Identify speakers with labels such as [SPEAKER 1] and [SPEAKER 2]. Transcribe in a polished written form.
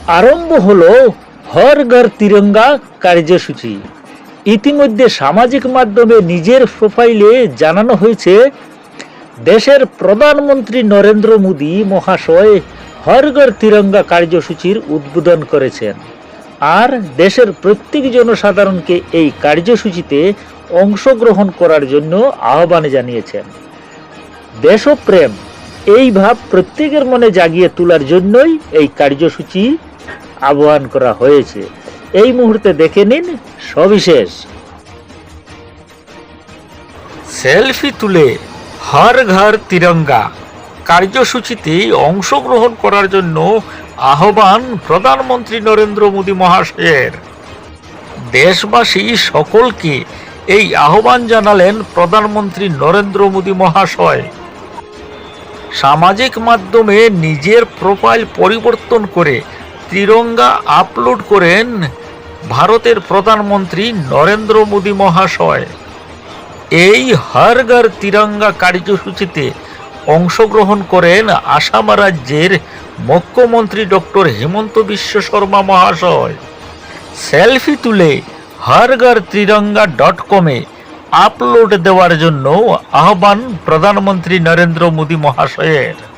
[SPEAKER 1] আরম্ভ হলো হর ঘর তিরঙ্গা কার্যসূচি। ইতিমধ্যে সামাজিক মাধ্যমে নিজের প্রোফাইলে জানানো হয়েছে, দেশের প্রধানমন্ত্রী নরেন্দ্র মোদী মহাশয় হর ঘর তিরঙ্গা কার্যসূচির উদ্বোধন করেছেন আর দেশের প্রত্যেক জনসাধারণকে এই কার্যসূচিতে অংশগ্রহণ করার জন্য আহ্বান জানিয়েছেন। দেশপ্রেম এই ভাব প্রত্যেকের মনে জাগিয়ে তোলার জন্যই এই কার্যসূচি আহ্বান করা হয়েছে। এই মুহূর্তে দেখে নিন সবিশেষ। সেলফি তুলে হর ঘর তিরঙ্গা কার্যসূচিতে অংশগ্রহণ করার জন্য আহ্বান প্রধানমন্ত্রী নরেন্দ্র মোদী মহাশয়ের। দেশবাসী সকলকে এই আহ্বান জানালেন প্রধানমন্ত্রী নরেন্দ্র মোদী মহাশয়। সামাজিক মাধ্যমে নিজের প্রোফাইল পরিবর্তন করে তিরঙ্গা আপলোড করেন ভারতের প্রধানমন্ত্রী নরেন্দ্র মোদী মহাশয়। এই হর ঘর তিরঙ্গা কার্যসূচিতে অংশগ্রহণ করেন আসাম রাজ্যের মুখ্যমন্ত্রী ডক্টর হিমন্ত বিশ্ব শর্মা মহাশয়। সেলফি তুলে harghar-tiranga.com-এ আপলোড দেওয়ার জন্য আহ্বান প্রধানমন্ত্রী নরেন্দ্র মোদী মহাশয়ের।